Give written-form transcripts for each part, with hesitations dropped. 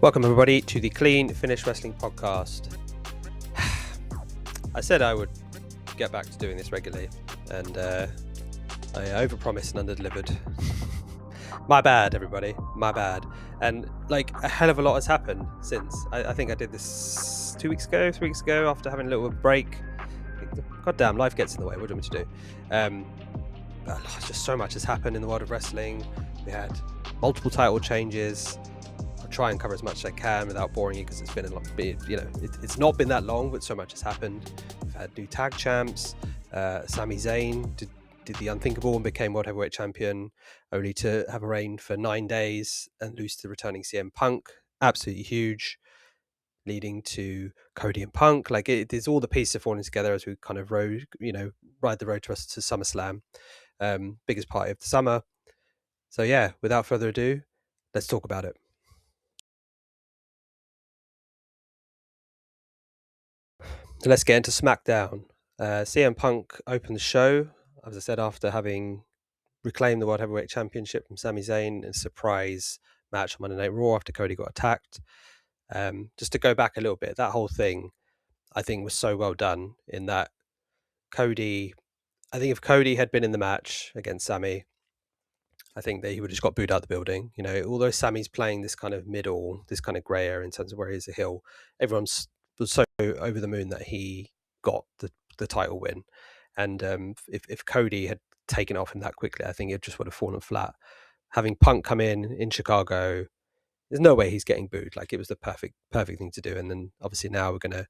Welcome, everybody, to the Clean Finish Wrestling Podcast. I said I would get back to doing this regularly, and I overpromised and underdelivered. My bad, everybody. My bad. And like a hell of a lot has happened since. I think I did this 3 weeks ago, after having a little break. Goddamn, life gets in the way. What do you want me to do? Just so much has happened in the world of wrestling. We had multiple title changes. I'll try and cover as much as I can without boring you, because it's been a long, it's not been that long, but so much has happened. We've had new tag champs. Sami Zayn did the unthinkable and became World Heavyweight Champion, only to have a reign for 9 days and lose to the returning CM Punk. Absolutely huge, leading to Cody and Punk. Like, there's all the pieces falling together as we kind of ride the road to us to SummerSlam, biggest party of the summer. So yeah, without further ado, let's talk about it. So let's get into SmackDown. CM Punk opened the show, as I said, after having reclaimed the World Heavyweight Championship from Sami Zayn in a surprise match on Monday Night Raw after Cody got attacked. Just to go back a little bit, that whole thing, I think, was so well done in that I think if Cody had been in the match against Sami, I think that he would have just got booed out the building. You know, although Sami's playing this kind of middle, this kind of grey area in terms of where he is a heel, everyone was so over the moon that he got the title win. And if Cody had taken off him that quickly, I think it just would have fallen flat. Having Punk come in Chicago, there's no way he's getting booed. Like, it was the perfect thing to do. And then obviously now we're going to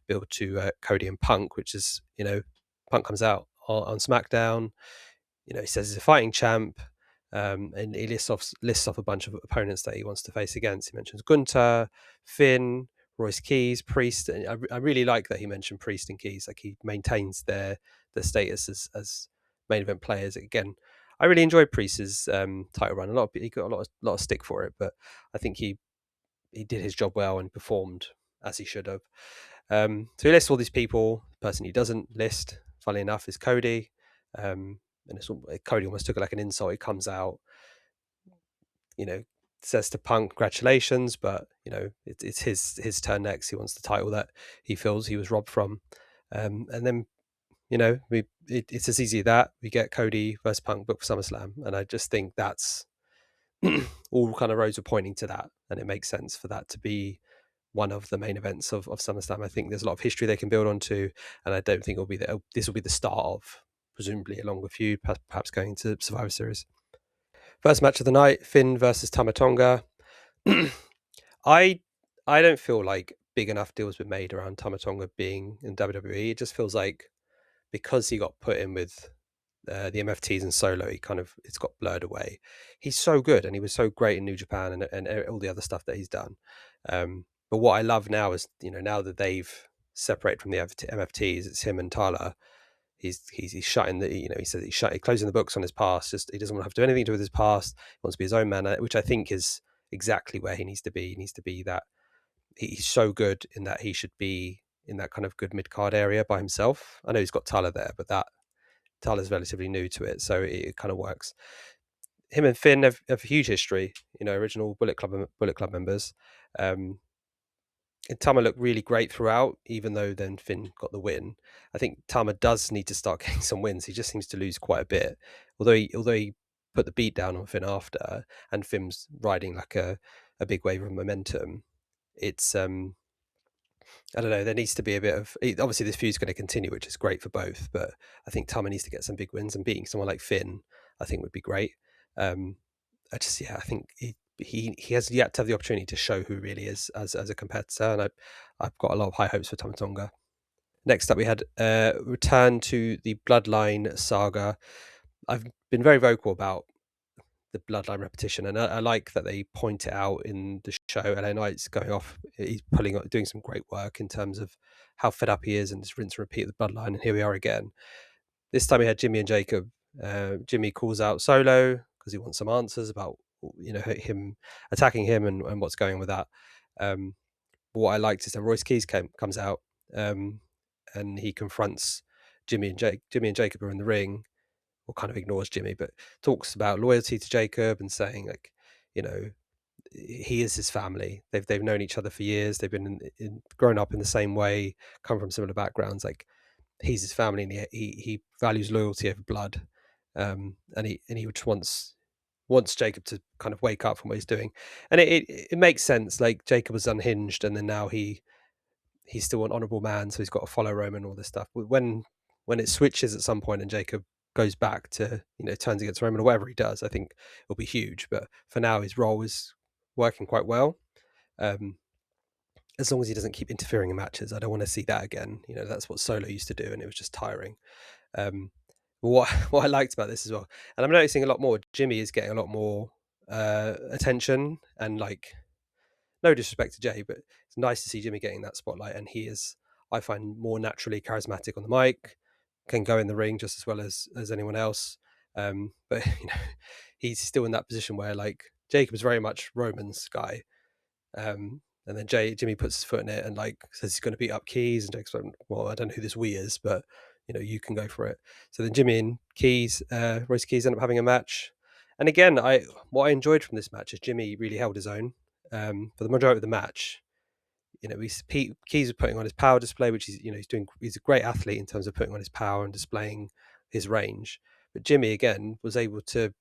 build to Cody and Punk, which is, Punk comes out on SmackDown. He says he's a fighting champ. And he lists off a bunch of opponents that he wants to face against. He mentions Gunther, Finn, Royce Keys, Priest. And I really like that he mentioned Priest and Keys. Like, he maintains their status as main event players. Again, I really enjoyed Priest's title run. He got a lot of stick for it, but I think he did his job well and performed as he should have. So he lists all these people. The person he doesn't list, funnily enough, is Cody. And Cody almost took it like an insult. He comes out, says to Punk, congratulations, but it's his turn next. He wants the title that he feels he was robbed from, and then it's as easy as that. We get Cody versus Punk booked for SummerSlam, and I just think that's all kind of roads are pointing to that, and it makes sense for that to be one of the main events of SummerSlam. I think there's a lot of history they can build onto, and I don't think this will be the start of presumably a longer feud, perhaps going to Survivor Series. First match of the night, Finn versus Tama Tonga. I don't feel like big enough deals were made around Tama Tonga being in WWE. It just feels like because he got put in with the MFTs and Solo, it's got blurred away. He's so good, and he was so great in New Japan and all the other stuff that he's done. But what I love now is, now that they've separated from the MFTs, it's him and Tala. He's shutting he says he's closing the books on his past. Just, he doesn't want to have to do anything to do with his past. He wants to be his own man, which I think is exactly where he needs to be. He needs to be that. He's so good in that he should be in that kind of good mid-card area by himself. I know he's got Tala there, but that Tala's relatively new to it, so it kind of works. Him and Finn have a huge history, original Bullet Club members. And Tama looked really great throughout, even though then Finn got the win. I think Tama does need to start getting some wins. He just seems to lose quite a bit. Although he put the beat down on Finn after, and Finn's riding like a big wave of momentum. It's I don't know. There needs to be a bit of, obviously this feud's going to continue, which is great for both. But I think Tama needs to get some big wins, and beating someone like Finn, I think, would be great. I think he has yet to have the opportunity to show who really is as a competitor, and I've got a lot of high hopes for Tama Tonga. Next up, we had return to the Bloodline saga. I've been very vocal about the Bloodline repetition, and I like that they point it out in the show. LA Knight's going off, he's doing some great work in terms of how fed up he is, and just rinse and repeat the Bloodline, and here we are again. This time we had Jimmy and Jacob. Jimmy calls out Solo because he wants some answers about him attacking him and what's going on with that. What I liked is that Royce Keys comes out and he confronts Jimmy and Jacob are in the ring, or kind of ignores Jimmy, but talks about loyalty to Jacob and saying, like, he is his family. They've known each other for years. They've been grown up in the same way, come from similar backgrounds. Like he's his family, and he values loyalty over blood, and he just wants Jacob to kind of wake up from what he's doing, and it makes sense. Like Jacob was unhinged, and then now he's still an honourable man, so he's got to follow Roman and all this stuff. But when it switches at some point and Jacob goes back to turns against Roman or whatever he does, I think it'll be huge. But for now, his role is working quite well. As long as he doesn't keep interfering in matches, I don't want to see that again. That's what Solo used to do, and it was just tiring. What I liked about this as well, and I'm noticing a lot more, Jimmy is getting a lot more attention, and like, no disrespect to Jay, but it's nice to see Jimmy getting that spotlight, and he is, I find, more naturally charismatic on the mic, can go in the ring just as well as anyone else. But he's still in that position where like Jacob is very much Roman's guy, and then Jimmy puts his foot in it and like says he's going to beat up Keys, and Jacob's like, well, I don't know who this we is, but you can go for it. So then Jimmy and Keys, Royce Keys, end up having a match. And again, what I enjoyed from this match is Jimmy really held his own for the majority of the match. Keys was putting on his power display, which he's a great athlete in terms of putting on his power and displaying his range. But Jimmy again was able to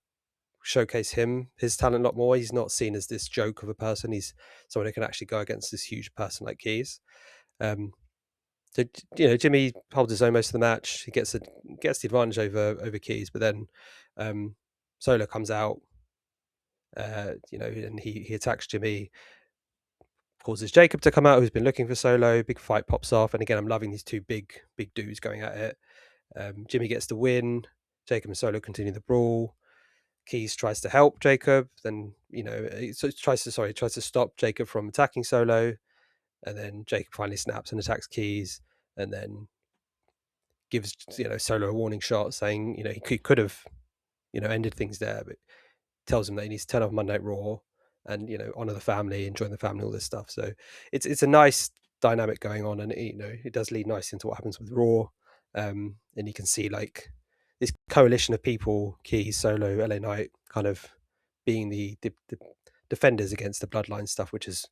showcase his talent a lot more. He's not seen as this joke of a person. He's someone who can actually go against this huge person like Keys. So Jimmy holds his own most of the match. He gets the advantage over Keys, but then Solo comes out, and he attacks Jimmy, causes Jacob to come out, who's been looking for Solo. Big fight pops off, and again, I'm loving these two big dudes going at it. Jimmy gets the win. Jacob and Solo continue the brawl. Keys tries to help Jacob, then tries to stop Jacob from attacking Solo, and then Jacob finally snaps and attacks Keys, and then gives Solo a warning shot, saying he could have ended things there, but tells him that he needs to turn off Monday Night Raw and honor the family, enjoy the family, all this stuff. So it's a nice dynamic going on, and it does lead nicely into what happens with Raw, and you can see like this coalition of people, Keys, Solo, LA Knight, kind of being the defenders against the Bloodline stuff, which is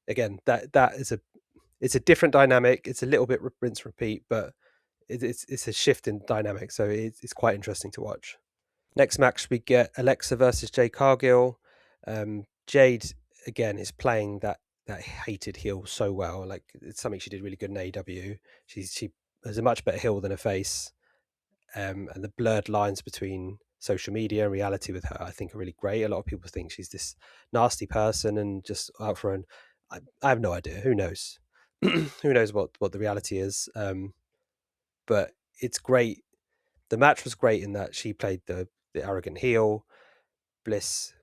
again it's a different dynamic. It's a little bit rinse repeat, but it's a shift in dynamic, so it's quite interesting to watch. Next match, we get Alexa versus Jade Cargill. Jade again is playing that hated heel so well. Like, it's something she did really good in AEW. She has a much better heel than a face, and the blurred lines between social media and reality with her, I think, are really great. A lot of people think she's this nasty person and just out for an. I have no idea. Who knows? Who knows what the reality is? But it's great. The match was great in that she played the arrogant heel. Bliss,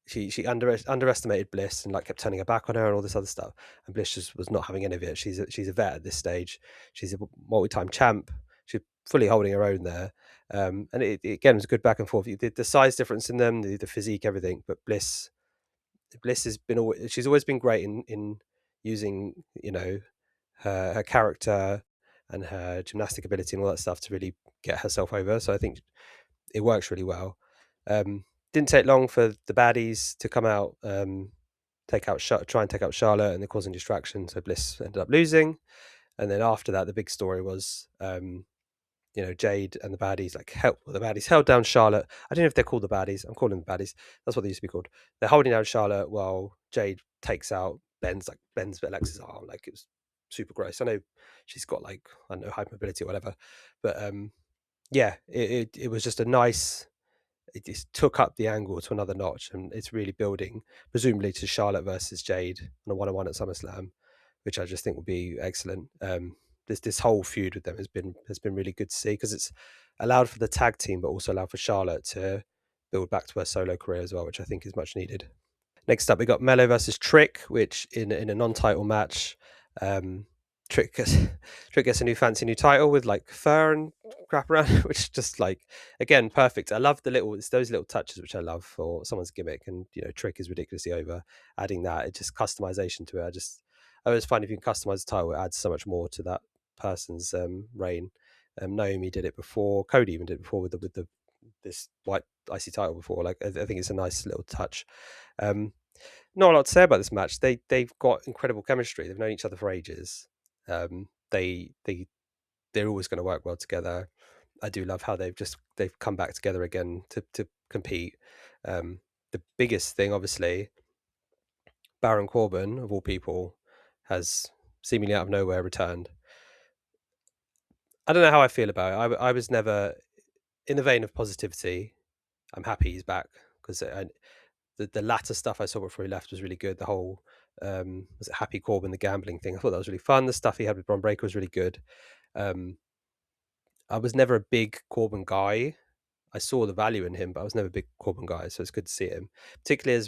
she underestimated Bliss and like kept turning her back on her and all this other stuff. And Bliss just was not having any of it. She's a vet at this stage. She's a multi-time champ. She's fully holding her own there. And it again was a good back and forth. The size difference in them, the physique, everything. But Bliss has been she's always been great in using her character and her gymnastic ability and all that stuff to really get herself over. So I think it works really well. Didn't take long for the baddies to come out, try and take out Charlotte, and they're causing distraction. So Bliss ended up losing. And then after that, the big story was, Jade and the baddies held down Charlotte. I don't know if they're called the baddies. I'm calling them baddies. That's what they used to be called. They're holding down Charlotte while Jade takes out bends Alexa's arm. Like, it was super gross. I know she's got like, I don't know, hypermobility or whatever, but yeah, it was just a nice. It just took up the angle to another notch, and it's really building, presumably, to Charlotte versus Jade on a 1-on-1 at SummerSlam, which I just think will be excellent. This whole feud with them has been really good to see, because it's allowed for the tag team, but also allowed for Charlotte to build back to her solo career as well, which I think is much needed. Next up, we got Melo versus Trick, which in a non-title match, Trick gets a fancy new title with like fur and crap around, which just like, again, perfect. I love it's those little touches which I love for someone's gimmick, and Trick is ridiculously over. Adding that, it just customization to it. I always find if you can customize the title, it adds so much more to that person's reign. Naomi did it before. Cody even did it before with this white icy title before. Like, I think it's a nice little touch. Not a lot to say about this match. They've got incredible chemistry. They've known each other for ages. They're always going to work well together. I do love how they've come back together again to compete. The biggest thing, obviously, Baron Corbin of all people has seemingly out of nowhere returned. I don't know how I feel about it. I was never in the vein of positivity. I'm happy he's back because the latter stuff I saw before he left was really good. The whole was it Happy Corbin, the gambling thing. I thought that was really fun. The stuff he had with Bron Breakker was really good. I was never a big Corbin guy. I saw the value in him, but I was never a big Corbin guy, so it's good to see him. Particularly as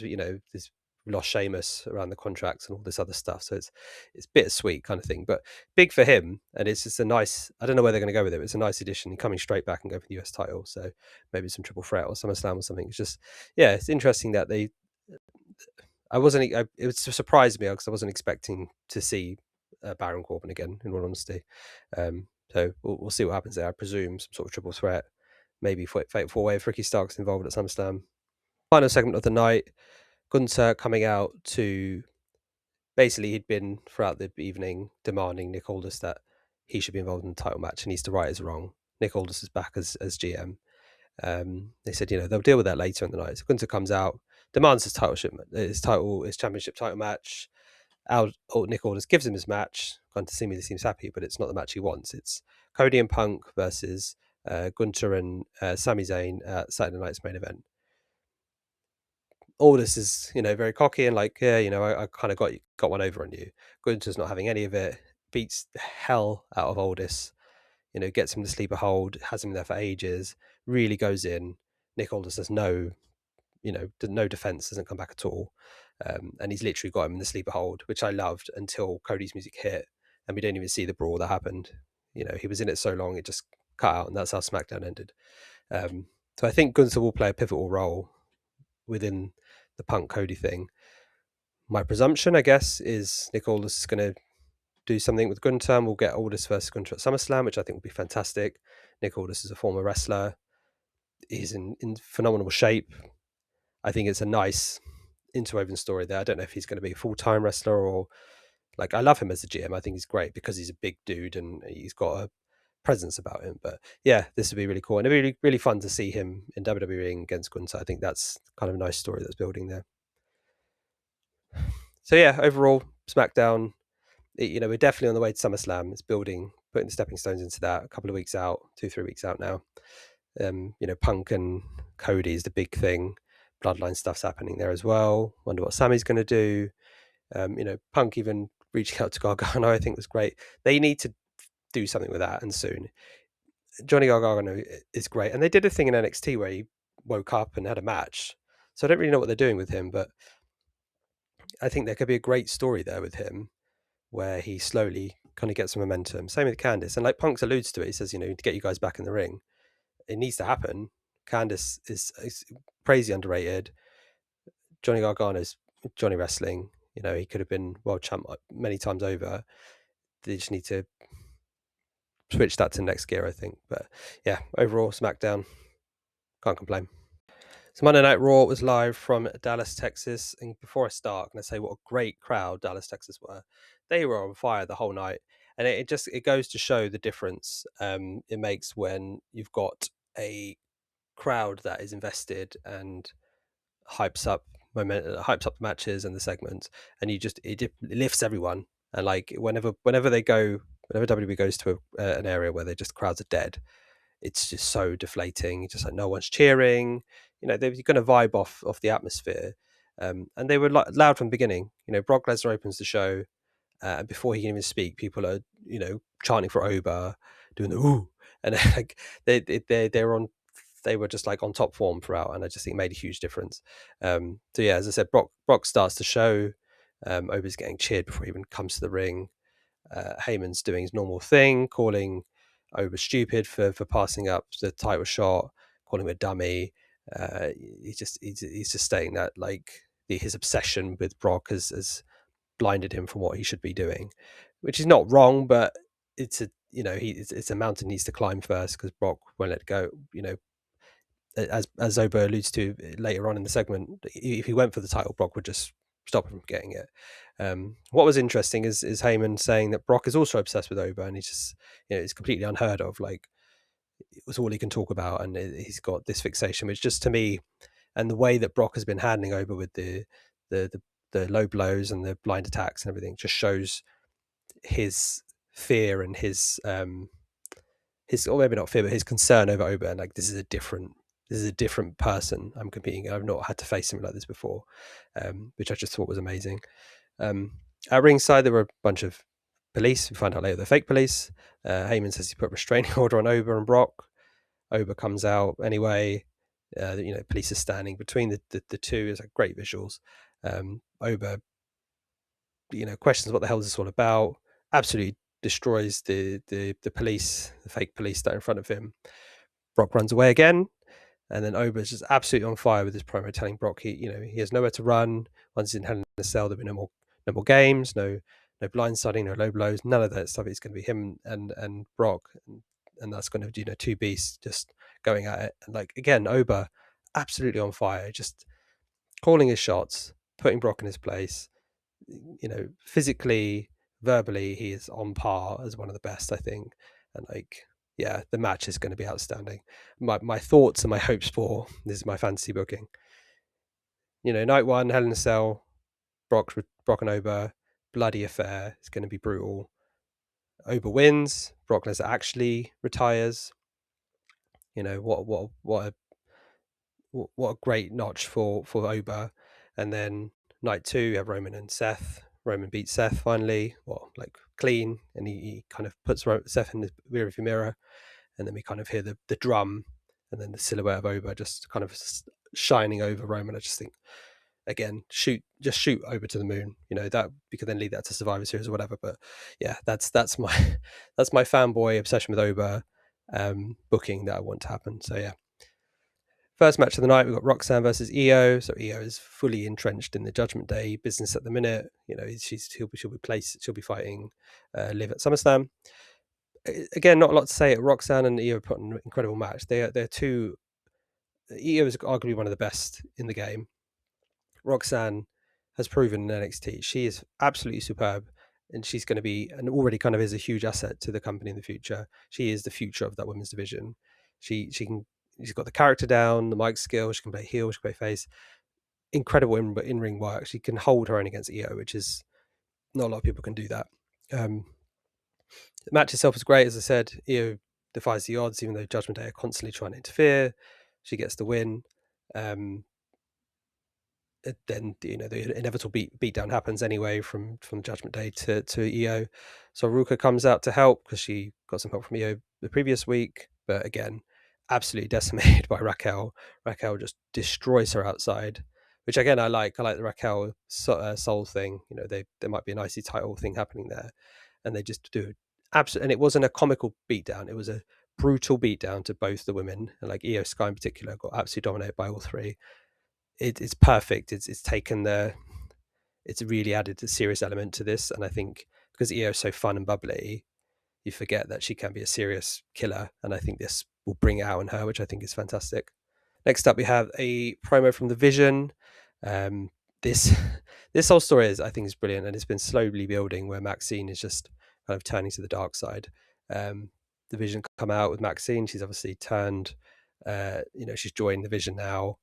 this we lost Sheamus around the contracts and all this other stuff, so it's bittersweet kind of thing. But big for him, and it's just a nice. I don't know where they're going to go with it. It's a nice addition, coming straight back and go for the US title. So maybe some triple threat or SummerSlam or something. It's just it's interesting that they. It was surprised me because I wasn't expecting to see Baron Corbin again. In all honesty, so we'll see what happens there. I presume some sort of triple threat, maybe Fatal 4-Way if Ricky Starks involved at SummerSlam. Final segment of the night, Gunther coming out to basically he'd been throughout the evening demanding Nick Aldis that he should be involved in the title match and he's to right his wrong. Nick Aldis is back as GM. They said they'll deal with that later in the night. So Gunther comes out, demands his championship title match. Nick Aldis gives him his match. Gunther seemingly seems happy, but it's not the match he wants. It's Cody and Punk versus Gunther and Sami Zayn at Saturday night's main event. Aldis is, very cocky and like, I kind of got one over on you. Gunther's not having any of it. Beats the hell out of Aldis. Gets him to sleeper hold. Has him there for ages. Really goes in. Nick Aldis has no defense. Doesn't come back at all. And he's literally got him in the sleeper hold, which I loved until Cody's music hit, and we didn't even see the brawl that happened. He was in it so long, it just cut out, and that's how SmackDown ended. So I think Gunther will play a pivotal role within the Punk Cody thing. My presumption, I guess, is Nick Aldis is going to do something with Gunther. We'll get Aldis versus Gunther at SummerSlam, which I think will be fantastic. Nick Aldis is a former wrestler. He's in phenomenal shape. I think it's a nice interwoven story there. I don't know if he's going to be a full-time wrestler or I love him as a GM. I think he's great because he's a big dude and he's got a presence about him. But yeah, this would be really cool and it'd be really, really fun to see him in WWE against Gunther. I think that's kind of a nice story that's building there. So yeah, overall, SmackDown, we're definitely on the way to SummerSlam. It's building, putting the stepping stones into that. A couple of weeks out, 2-3 weeks out now. Punk and Cody is the big thing. Bloodline stuff's happening there as well. Wonder what Sammy's going to do. Punk even reaching out to Gargano, I think was great. They need to do something with that, and soon. Johnny Gargano is great, and they did a thing in NXT where he woke up and had a match. So I don't really know what they're doing with him, but I think there could be a great story there with him, where he slowly kind of gets some momentum. Same with Candice, and like Punk's alludes to it, he says, to get you guys back in the ring, it needs to happen. Candice is crazy underrated. Johnny Gargano's Johnny Wrestling. He could have been world champ many times over. They just need to switch that to next gear, I think. But yeah, overall, SmackDown, can't complain. So Monday Night Raw was live from Dallas, Texas. And before I start, I'm going to say what a great crowd Dallas, Texas were. They were on fire the whole night. And it goes to show the difference it makes when you've got a crowd that is invested and hypes up the matches and the segments, and it lifts everyone. And whenever WWE goes to an area where crowds are dead, it's just so deflating. Just like no one's cheering. They're going to vibe off the atmosphere. And they were loud from the beginning. Brock Lesnar opens the show, and before he can even speak, people are chanting for Oba, doing the ooh, and they were just on top form throughout, and I just think it made a huge difference. So yeah, as I said, Brock starts the show. Oba's getting cheered before he even comes to the ring. Heyman's doing his normal thing, calling Oba stupid for passing up the title shot, calling him a dummy. He's just stating that his obsession with Brock has blinded him from what he should be doing, which is not wrong, but it's a mountain he needs to climb first because Brock won't let go. As Oba alludes to later on in the segment, if he went for the title, Brock would just stop him from getting it. What was interesting is Heyman saying that Brock is also obsessed with Oba, and he's just, it's completely unheard of. Like, it was all he can talk about, and he's got this fixation, which just to me, and the way that Brock has been handling Oba with the low blows and the blind attacks and everything, just shows his fear and his or maybe not fear, but his concern over Oba. And like, this is a different person I'm competing. I've not had to face something like this before, which I just thought was amazing. At ringside, there were a bunch of police. We find out later they're fake police. Heyman says he put a restraining order on Oba and Brock. Oba comes out anyway. Police are standing between the two. It's like great visuals. Oba, questions what the hell is this all about. Absolutely destroys the police, the fake police that are in front of him. Brock runs away again, and then Oba's just absolutely on fire with his promo, telling Brock he has nowhere to run. Once he's in Hell in a Cell, there'll be no more games, no blindsiding, no low blows, none of that stuff. It's going to be him and Brock, and that's going to two beasts just going at it. And like, again, Oba absolutely on fire, just calling his shots, putting Brock in his place. Physically, verbally, he is on par as one of the best, I think. And like, yeah, the match is going to be outstanding. My thoughts and my hopes for this is my fantasy booking. Night one, Hell in a Cell, Brock and Oba, bloody affair. It's going to be brutal. Oba wins. Brock Lesnar actually retires. What a great notch for Oba. And then night two, you have Roman and Seth. Roman beats Seth finally, clean, and he kind of puts Seth in the rearview mirror, and then we kind of hear the drum, and then the silhouette of Oba just kind of shining over Roman. I just think, again, shoot Oba to the moon. That we could then lead that to Survivor Series or whatever. But yeah, that's my that's my fanboy obsession with Oba booking that I want to happen. So yeah. First match of the night, we've got Roxanne versus Io. So Io is fully entrenched in the Judgment Day business at the minute. She'll be fighting Liv at SummerSlam. Again, not a lot to say. Roxanne and Io put an incredible match. They're two. Io is arguably one of the best in the game. Roxanne has proven in NXT she is absolutely superb, and she's going to be, and already kind of is, a huge asset to the company in the future. She is the future of that women's division. She's got the character down, the mic skill. She can play heel, she can play face. Incredible in ring work. She can hold her own against Io, which is not a lot of people can do that. The match itself is great, as I said. Io defies the odds, even though Judgment Day are constantly trying to interfere. She gets the win. Then the inevitable beatdown happens anyway from Judgment Day to Io. So Ruka comes out to help because she got some help from Io the previous week, but again, absolutely decimated by Raquel. Raquel just destroys her outside, which again I like the Raquel soul thing. There might be an IC title thing happening there, and they just do absolutely. And it wasn't a comical beatdown; it was a brutal beatdown to both the women, and like Io Sky in particular got absolutely dominated by all three. It's perfect. It's really added a serious element to this, and I think because Io is so fun and bubbly, you forget that she can be a serious killer, and I think this will bring it out in her, which I think is fantastic. Next up, we have a promo from The Vision. This whole story I think is brilliant, and it's been slowly building where Maxine is just kind of turning to the dark side. The Vision come out with Maxine. She's obviously turned. She's joined The Vision now.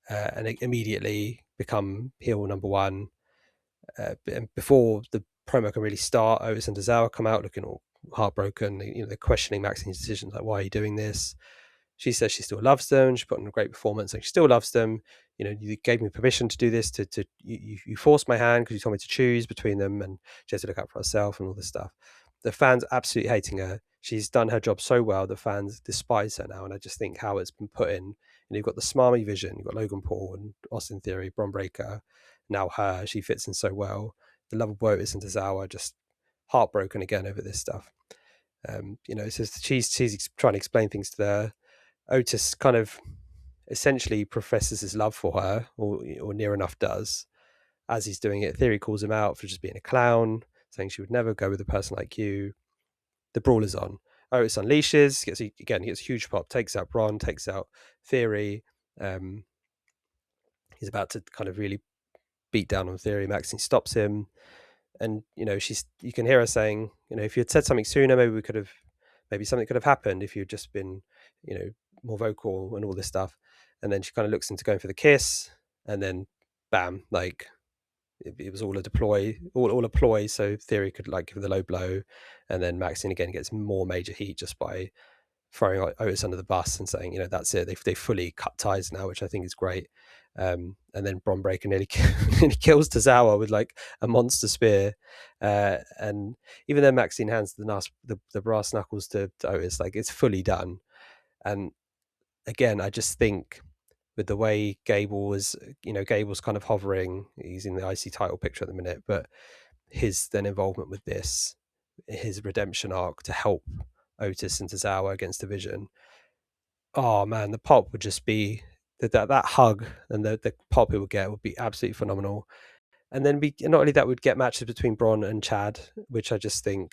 And immediately become heel number one. And before the promo can really start, Otis and Tozawa come out looking all heartbroken. They're questioning Maxine's decisions, like, why are you doing this? She says she still loves them. She put on a great performance, like she still loves them. You gave me permission to do this. You forced my hand because you told me to choose between them, and she has to look out for herself and all this stuff. The fans absolutely hating her. She's done her job so well. The fans despise her now, and I just think how it's been put in. You've got the smarmy Vision, you've got Logan Paul and Austin Theory, Bron Breakker. Now her, she fits in so well. The lovable Otis and Tozawa just heartbroken again over this stuff. So she's trying to explain things to her. Otis kind of essentially professes his love for her, or near enough does, as he's doing it. Theory calls him out for just being a clown, saying she would never go with a person like you. The brawl is on. Otis unleashes, he gets a huge pop, takes out Bron, takes out Theory. He's about to kind of really beat down on Theory. Maxine stops him, and you can hear her saying, if you had said something sooner, maybe something could have happened if you'd just been, you know, more vocal and all this stuff. And then she kind of looks into going for the kiss, and then bam, like it was all a deploy, all a ploy, so Theory could like give the low blow, and then Maxine again gets more major heat just by throwing Otis under the bus and saying, that's it. They fully cut ties now, which I think is great. And then Bron Breakker nearly kills Tozawa with like a monster spear. And even then, Maxine hands the brass knuckles to Otis. Like, it's fully done. And again, I just think with the way Gable's kind of hovering, he's in the IC title picture at the minute, but his then involvement with this, his redemption arc to help Otis and Tozawa against Division. Oh man, the pop would just be that hug, and the pop it would get would be absolutely phenomenal. And then not only that, would get matches between Bron and Chad, which I just think,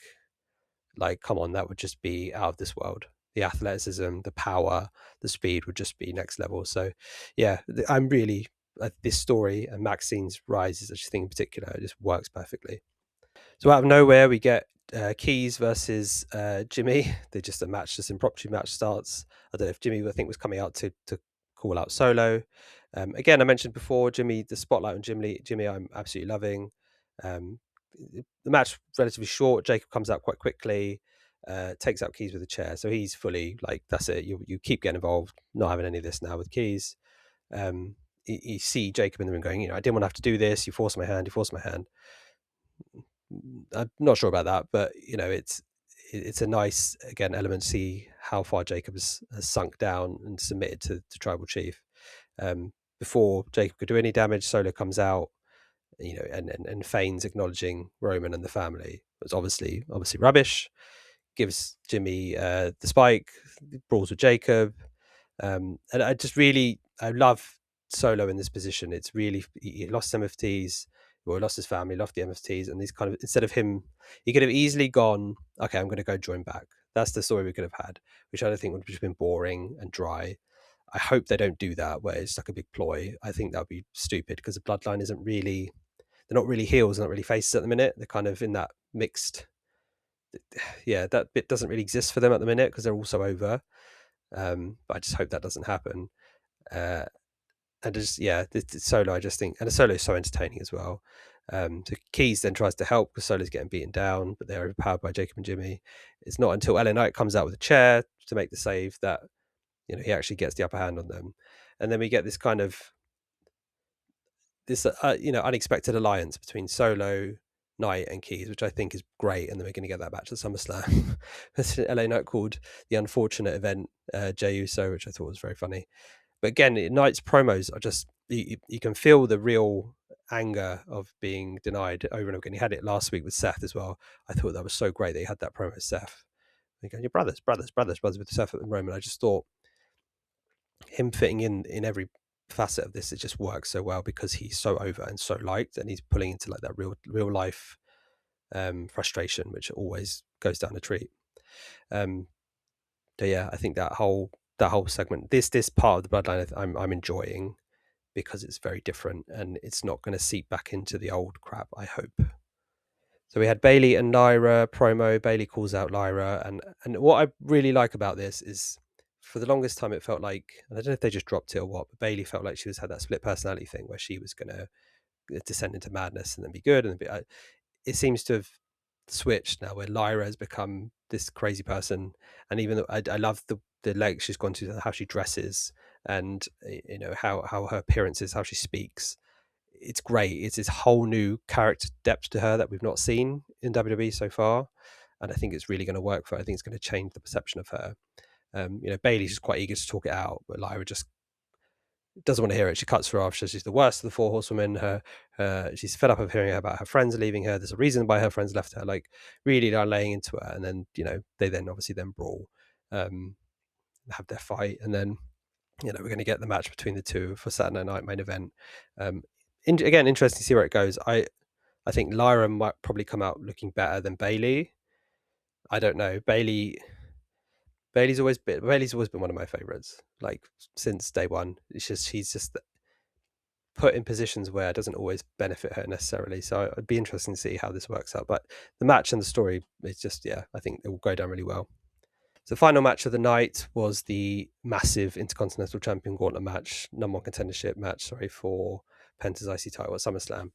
like, come on, that would just be out of this world. The athleticism, the power, the speed would just be next level. So yeah, I'm really this story and Maxine's rise is, I just think in particular, it just works perfectly. So out of nowhere, we get Keys versus Jimmy. They're just a match, just impromptu match starts. I don't know if Jimmy, I think, was coming out to call out Solo. Again, I mentioned before, Jimmy, the spotlight on Jimmy, I'm absolutely loving. The match relatively short. Jacob comes out quite quickly, takes out Keys with a chair. So he's fully like, that's it. You keep getting involved. Not having any of this now with Keys. You see Jacob in the ring going, I didn't want to have to do this. You forced my hand. You forced my hand. I'm not sure about that, but it's a nice, again, element to see how far Jacob has sunk down and submitted to Tribal Chief. Before Jacob could do any damage, Solo comes out, and feigns acknowledging Roman and the family. It's obviously rubbish. Gives Jimmy the spike, brawls with Jacob, and I love Solo in this position. It's really, he lost MFTs, or he lost his family, lost the MFTs, and these kind of, instead of him, he could have easily gone, okay, I'm going to go join back. That's the story we could have had, which I don't think would have just been boring and dry. I hope they don't do that, where it's like a big ploy. I think that would be stupid, because the Bloodline isn't really, they're not really heels, they're not really faces at the minute. They're kind of in that mixed, yeah, that bit doesn't really exist for them at the minute because they're all so over. But I just hope that doesn't happen. And just, yeah, the Solo, I just think, and the Solo is so entertaining as well. So Keys then tries to help because Solo's getting beaten down, but they're overpowered by Jacob and Jimmy. It's not until LA Knight comes out with a chair to make the save that he actually gets the upper hand on them, and then we get this kind of unexpected alliance between Solo, Knight, and Keys, which I think is great, and then we're going to get that match at SummerSlam. LA Knight called the unfortunate event Jey Uso, which I thought was very funny. But again, Knight's promos are just, you can feel the real anger of being denied over and over again. He had it last week with Seth as well. I thought that was so great that he had that promo with Seth. Your brothers with Seth and Roman. I just thought him fitting in every facet of this, it just works so well because he's so over and so liked, and he's pulling into like that real life frustration, which always goes down a treat. So yeah, I think that whole segment, this part of the Bloodline, I'm enjoying because it's very different and it's not going to seep back into the old crap, I hope. So we had Bayley and Lyra promo. Bayley calls out Lyra, and what I really like about this is, for the longest time it felt like, and I don't know if they just dropped it or what, but Bayley felt like she had that split personality thing where she was going to descend into madness and then be good, and it seems to have switched now, where Lyra has become this crazy person. And even though I love the length she's gone to, how she dresses, and how her appearance is, how she speaks, it's great. It's this whole new character depth to her that we've not seen in WWE so far, and I think it's really going to work for her. I think it's going to change the perception of her. Bayley's just quite eager to talk it out, but Lyra just doesn't want to hear it. She cuts her off. She's the worst of the four horsewomen. She's fed up of hearing about her friends leaving her. There's a reason why her friends left her. Like, really, they're laying into her, and then they then obviously then brawl, have their fight, and then we're going to get the match between the two for Saturday night main event. Again, interesting to see where it goes. I think Lyra might probably come out looking better than Bayley. I don't know. Bayley's always been one of my favorites, like since day one. She's just put in positions where it doesn't always benefit her necessarily. So it'd be interesting to see how this works out. But the match and the story is just, yeah, I think it will go down really well. So the final match of the night was the massive Intercontinental Champion Gauntlet match, number one contendership match, sorry, for Penta's IC title at SummerSlam.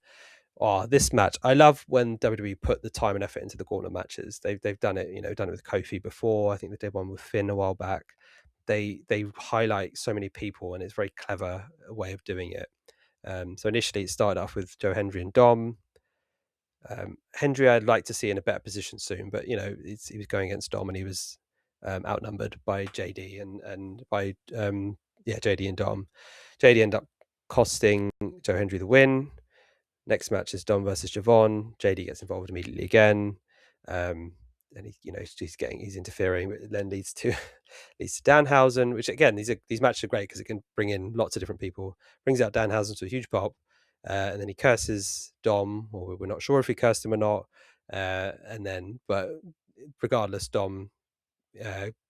Oh, this match, I love when WWE put the time and effort into the gauntlet matches. They've done it, done it with Kofi before. I think they did one with Finn a while back. They highlight so many people, and it's a very clever way of doing it. So initially, it started off with Joe Hendry and Dom. Hendry, I'd like to see in a better position soon, but he was going against Dom, and he was outnumbered by JD and by JD and Dom. JD ended up costing Joe Hendry the win. Next match is Dom versus Javon. JD gets involved immediately again, and he's interfering, but it then leads to Danhausen, which again these matches are great because it can bring in lots of different people. Brings out Danhausen to a huge pop, and then he curses Dom, or we're not sure if he cursed him or not. But regardless, Dom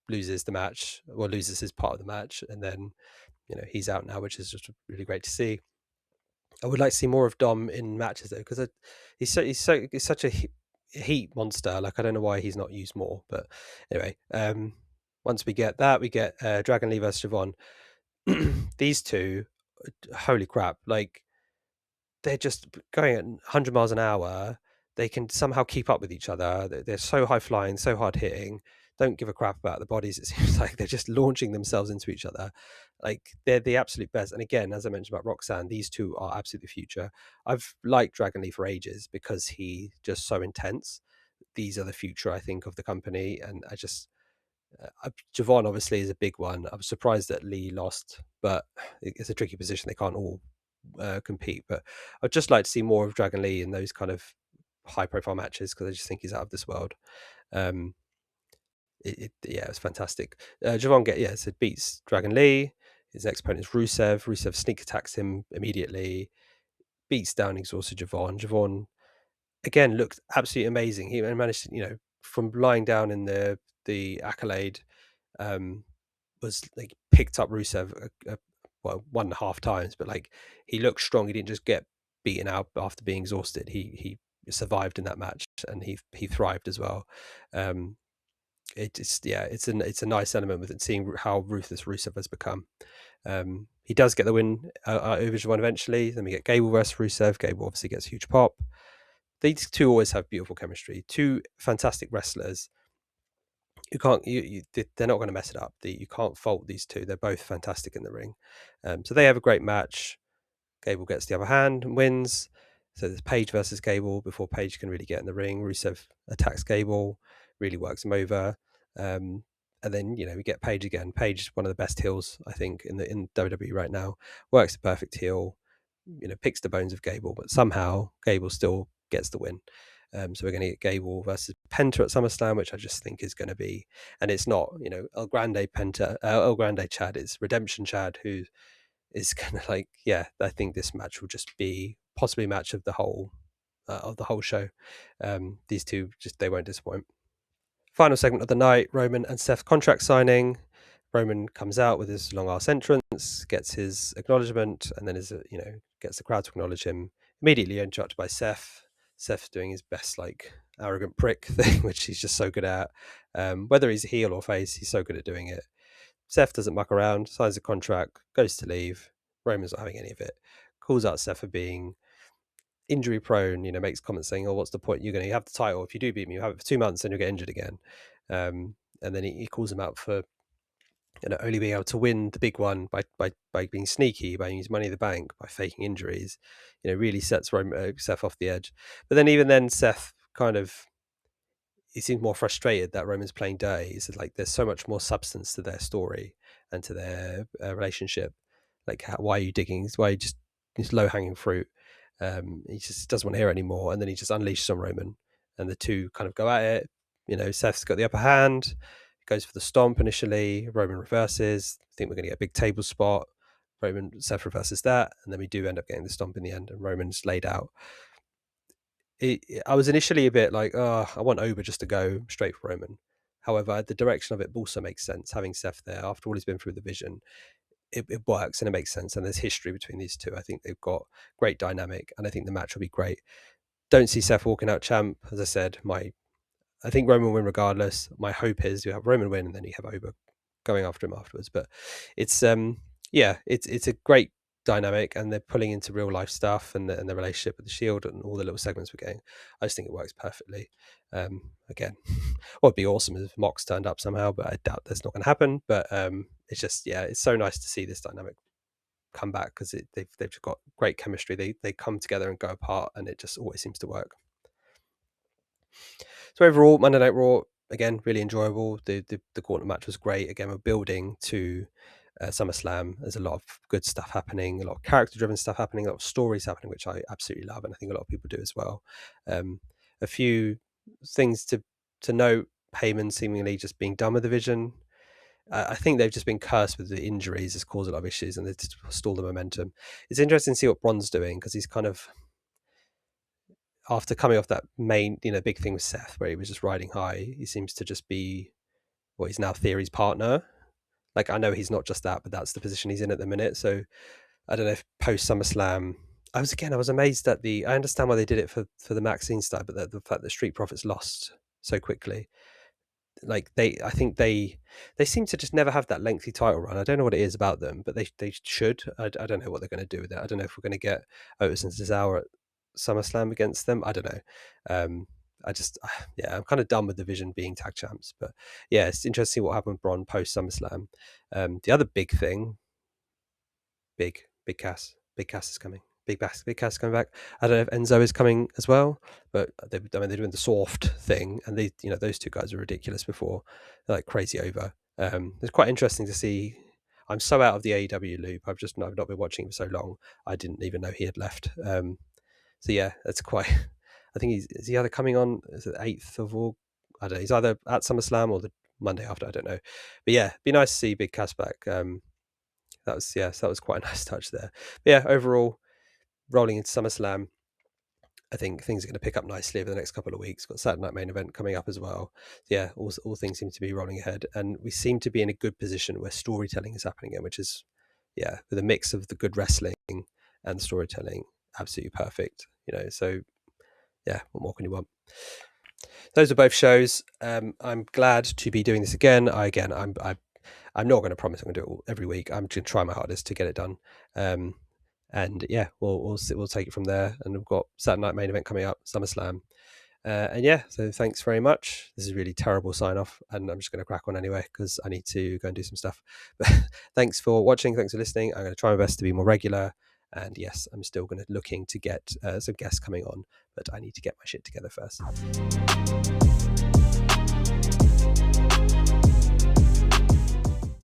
loses the match, or loses his part of the match, and then he's out now, which is just really great to see. I would like to see more of Dom in matches though, because he's such a heat monster. Like I don't know why he's not used more, but anyway, once we get that, we get Dragon Lee versus Javon. These two, holy crap! Like they're just going at 100 miles an hour. They can somehow keep up with each other. They're so high flying, so hard hitting. Don't give a crap about the bodies. It seems like they're just launching themselves into each other. Like they're the absolute best. And again, as I mentioned about Roxanne, these two are absolutely the future. I've liked Dragon Lee for ages because he's just so intense. These are the future, I think, of the company. And I just, Javon obviously is a big one. I'm surprised that Lee lost, but it's a tricky position. They can't all compete. But I'd just like to see more of Dragon Lee in those kind of high profile matches because I just think he's out of this world. It's fantastic. Javon beats Dragon Lee. His next opponent is Rusev. Rusev sneak attacks him immediately, beats down exhausted Javon. Javon again looked absolutely amazing. He managed to, from lying down in the accolade, was like picked up Rusev well 1.5 times, but like he looked strong. He didn't just get beaten out after being exhausted. He survived in that match, and he thrived as well. It's a nice element with it, seeing how ruthless Rusev has become. He does get the win over Javon eventually. Then we get Gable versus Rusev. Gable obviously gets a huge pop. These two always have beautiful chemistry. Two fantastic wrestlers. They're not going to mess it up. You can't fault these two. They're both fantastic in the ring. So they have a great match. Gable gets the upper hand and wins. So there's Page versus Gable before Page can really get in the ring. Rusev attacks Gable, really works him over. And then we get Page again. Page is one of the best heels I think in WWE right now. Works the perfect heel. Picks the bones of Gable, but somehow Gable still gets the win. So we're going to get Gable versus Penta at SummerSlam, which I just think is going to be, and it's not El Grande Penta, El Grande Chad. It's Redemption Chad, who is kind of like, I think this match will just be possibly a match of the whole show. These two they won't disappoint. Final segment of the night: Roman and Seth contract signing. Roman comes out with his long ass entrance, gets his acknowledgement, and then gets the crowd to acknowledge him. Immediately interrupted by Seth. Seth doing his best like arrogant prick thing, which he's just so good at. Whether he's heel or face, he's so good at doing it. Seth doesn't muck around, signs a contract, goes to leave. Roman's not having any of it. Calls out Seth for being injury prone, makes comments saying, "Oh, what's the point? You're going to have the title. If you do beat me, you have it for 2 months and you'll get injured again." And then he calls him out for only being able to win the big one by being sneaky, by using Money in the Bank, by faking injuries. Really sets Seth off the edge. But then even then, Seth he seems more frustrated that Roman's playing dirty. He said, like, there's so much more substance to their story and to their relationship. Like, why are you digging? Why are you just low hanging fruit? He just doesn't want to hear it anymore. And then he just unleashes on Roman, and the two kind of go at it. Seth's got the upper hand, goes for the stomp initially. Roman reverses. I think we're going to get a big table spot. Seth reverses that, and then we do end up getting the stomp in the end, and Roman's laid out. I was initially a bit like, I want Oba just to go straight for Roman. However, the direction of it also makes sense, having Seth there after all he's been through the Vision. it works and it makes sense, and there's history between these two. I think they've got great dynamic, and I think the match will be great. Don't see Seth walking out champ. As I said, I think Roman will win regardless. My hope is you have Roman win and then you have Oba going after him afterwards. But it's it's a great dynamic, and they're pulling into real life stuff, and the relationship with the Shield and all the little segments we're getting. I just think it works perfectly. Again, what would be awesome is if Mox turned up somehow, but I doubt that's not going to happen. But it's just it's so nice to see this dynamic come back, because they've just got great chemistry. They come together and go apart, and it just always seems to work. So overall, Monday Night Raw, again, really enjoyable. The gauntlet match was great. Again, we're building to SummerSlam. There's a lot of good stuff happening, a lot of character-driven stuff happening, a lot of stories happening, which I absolutely love, and I think a lot of people do as well. A few things to note: Heyman seemingly just being done with the Vision. I think they've just been cursed with the injuries. It's caused a lot of issues, and they just stalled the momentum. It's interesting to see what Braun's doing, because he's kind of, after coming off that main, big thing with Seth, where he was just riding high, he seems to just be, well, he's now Theory's partner. Like, I know he's not just that, but that's the position he's in at the minute. So I don't know if post SummerSlam, I was amazed at I understand why they did it for the Maxine style, but the fact that Street Profits lost so quickly. Like, I think they seem to just never have that lengthy title run. I don't know what it is about them, but they should. I don't know what they're going to do with it. I don't know if we're going to get Otis and Cesaro at SummerSlam against them. I don't know. I'm kind of done with the Vision being tag champs, but yeah, it's interesting to see what happened with Braun post SummerSlam. The other big thing, Big Cass is coming. Big Cass is coming back. I don't know if Enzo is coming as well, but they're doing the soft thing, and those two guys are ridiculous before. They're like crazy over. It's quite interesting to see. I'm so out of the AEW loop. I've not been watching him for so long. I didn't even know he had left. So yeah, that's quite. I think is he either coming on, is it 8th of August? I don't know. He's either at SummerSlam or the Monday after. I don't know. But yeah, it'd be nice to see Big Cass back. That was quite a nice touch there. But yeah, overall, rolling into SummerSlam, I think things are going to pick up nicely over the next couple of weeks. Got Saturday Night Main Event coming up as well. So yeah, all things seem to be rolling ahead, and we seem to be in a good position where storytelling is happening again, which is, with a mix of the good wrestling and storytelling, absolutely perfect. So yeah, what more can you want? Those are both shows. I'm glad to be doing this again. I'm not going to promise I'm going to do it every week. I'm going to try my hardest to get it done. And yeah, we'll take it from there. And we've got Saturday Night Main Event coming up, SummerSlam. And yeah, so thanks very much. This is a really terrible sign off, and I'm just going to crack on anyway because I need to go and do some stuff. But thanks for watching. Thanks for listening. I'm going to try my best to be more regular. And yes, I'm still looking to get some guests coming on, but I need to get my shit together first.